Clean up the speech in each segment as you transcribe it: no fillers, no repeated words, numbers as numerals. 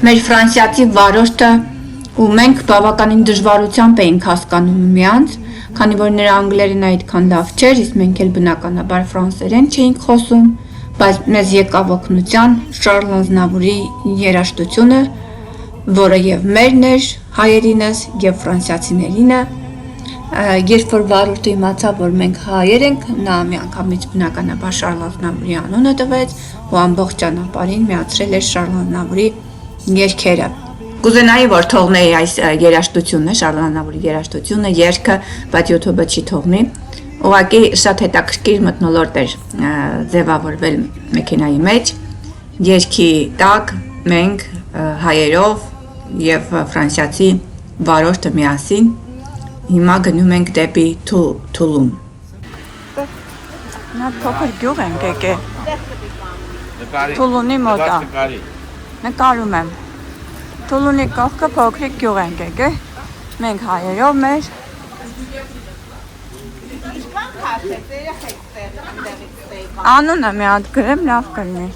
Մեր ֆրանսիացի վարորդը ու մենք բավականին դժվարությամբ էինք հասկանում միմյանց, քանի որ նրա անգլերենը այդքան լավ չէր, իսկ մենք էլ բնականաբար ֆրանսերեն չէինք խոսում, բայց մեզ եկավ օգնության Շարլ Ազնավուրի երաժշտությունը, որը եւ մերն էր, հայերինս եւ ֆրանսիացիներինը, երբ որ վարորդը իմացավ, որ մենք հայեր ենք, նա միանգամից բնականաբար Շարլ Ազնավուրի անունը տվեց ու ամբողջ ճանապարհին միացրել էր Շարլ Ազնավուրի երգերը։ Կուզենայի, որ թողնեի այս երաժշտությունը, Շարլ Ազնավուրի երաժշտությունը, երգը, բայց YouTube-ը չի թողնի։ Ուղղակի շատ հետաքրքիր մթնոլորտ էր ձևավորվել մեքենայի մեջ, երգի տակ մենք հայերով եւ ֆրանսիացի վարորդը միասին հիմա գնում ենք դեպի Թուլում։ Նա փոքր գյուղ ենք եկել։ Թուլունի մոտ է։ Նկարում եմ։ Թուլունի կողքը փոքրիկ գյուղ ենք եկել։ Մենք հայերով մեր։ Անունը մի հատ գրեմ, լավ կլինի։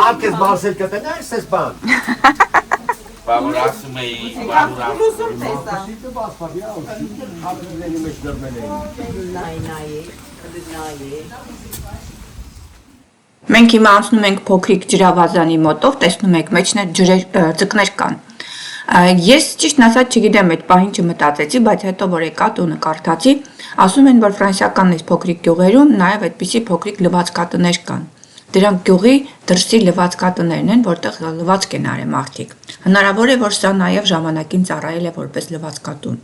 Արկես բարձել կտնա ես ես բան։ Բավոր ասում էի, Մենք հիմա անցնում ենք փոքրիկ ջրավազանի մոտով, տեսնում եք մեջներ ձկներ կան։ Ես ճիշտ ասած չգիտեմ այդ պահին չմտածեցի, բայց հետո որ եկա տունը կարդացի, ասում են, որ ֆրանսիական այս փոքրիկ գյուղերում նաև այդպիսի փոքրիկ լվացկատներ կան։ Դրանք գյուղի դրսի լվացկատներն են, որտեղ լվացք են արել մարդիկ։ Հնարավոր է, որ սա նաև ժամանակին ծառայել է որպես լվացկատուն։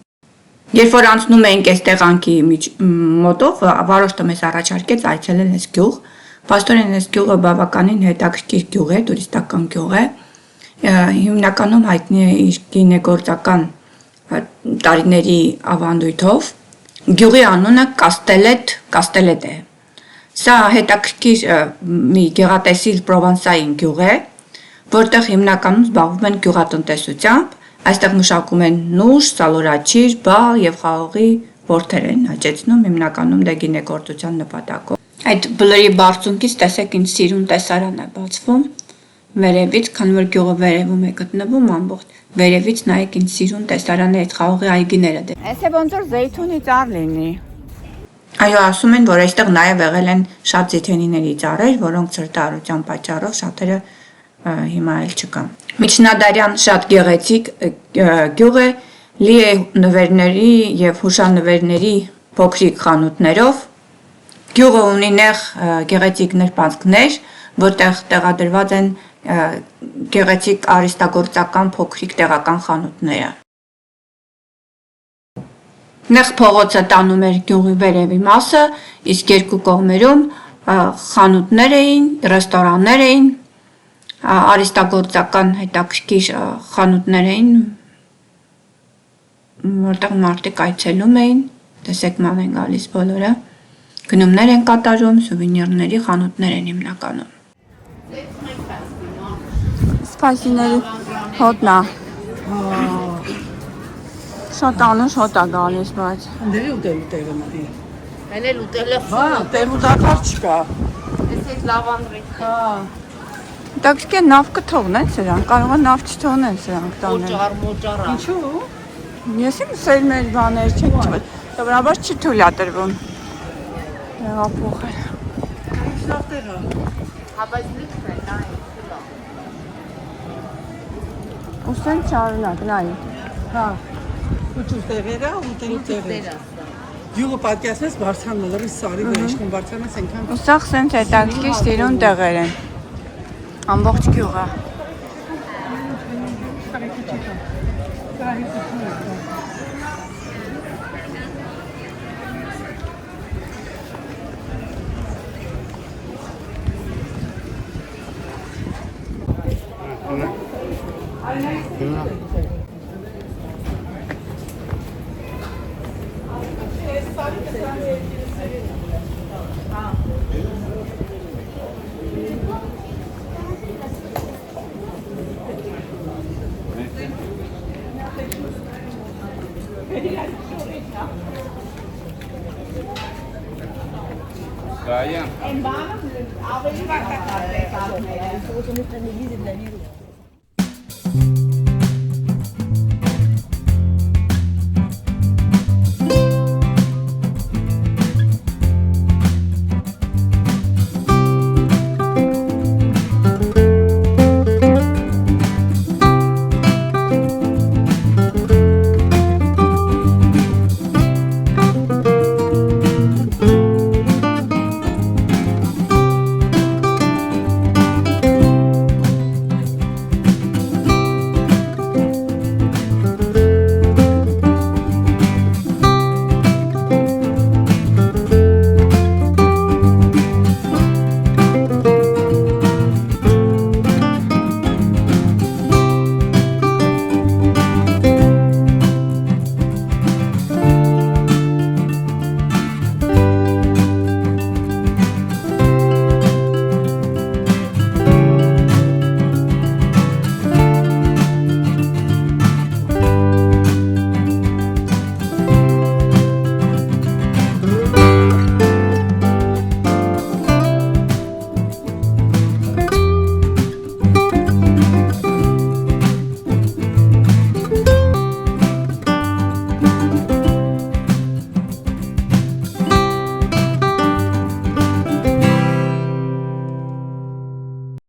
Երբ որ անցնում էինք այս տեղանքի մոտով, վարորդը մեզ առաջարկեց այցելել այս գյուղ։ Պաստորեն այս գյուղը բավականին հետաքրքիր գյուղ է, տուրիստական գյուղ է։ Հիմնականում հայտնի է իր գինեգործական տարիների ավանդույթով։ Գյուղի անունը Կաստելետ է։ Սա հետաքրքիր մի գեղատեսիլ պրովանսային գյուղ է, որտեղ հիմնականում զբաղվում են գյուղատնտեսությամբ, այստեղ մշակում են նուշ, սալորաչիր, բալ եւ խաղողի ворթեր են հաճեցնում հիմնականում դե գինեգործության նպատակով։ Այդ բլրի բարձունքից տեսեք ինչ սիրուն տեսարան է բացվում վերևից, քանի որ գյուղը վերևում է գտնվում, ամբողջ վերևից նայեք ինչ սիրուն տեսարան է այդ խաղողի այգիները։ Այսե ոնց որ զեյթունի ծառ լինի։ Այո, ասում են, որ այստեղ նաև եղել են շատ զիթենիների ծառեր, որոնք սրտարության պատճառով շատերը հիմա էլ չկան։ Միջնադարյան շատ գեղեցիկ գյուղ է, լի է նվերների եւ հուշանվերների փոքրիկ խանութներով։ Գյուղը ունի նեղ գեղեցիկ նրբանցքներ, որտեղ տեղադրված են գեղեցիկ արհեստագործական փոքրիկ տեղական խանութները։ Նեղ փողոցը տանում էր գյուղի վերևի մասը, իսկ երկու կողմերում խանութներ էին, ռեստորաններ էին, արհեստագործական հետաքրքիր խանութներ էին, որտեղ մարդիկ այցելում էին, տեսեք ման են գալիս բոլորը, գնումներ են կատարում, սուվենիրների խանութներ են հիմնականում։ Սպասիների հոտնա։ Շատ անուշ հոտ է գալիս, բայց։ Անդերի ուտելու տեղը մտի։ Հեն էլ ուտելը Հա, տերուտակար չկա։ Ես այդ լավանդրի։ Հա։ Դակսկե նավ կթողնեն սրանք, կարող է նավ չթողնեն սրանք տանել։ Մոճար։ Ինչու՞։ Ես իմ սեր մեր բաներ չենք չվել, սովորաբար չի թույլատրվում։ Հեղափոխել։ Լավ տեղ է։ Հա, բայց լիքն է, նա է, Ուսեն չարունակ, նայի։ Հա։ Ուտու տեղերը, ուտելու տեղերը։ Գյուղը պատկերացնես Բարսան մոլորի սարի վրա իշխում Բարսանից այնքան։ Ուսախ սենց հետաքրքիր սիրուն տեղեր են։ Ամբողջ գյուղը։ Brian. En baan, alleen maar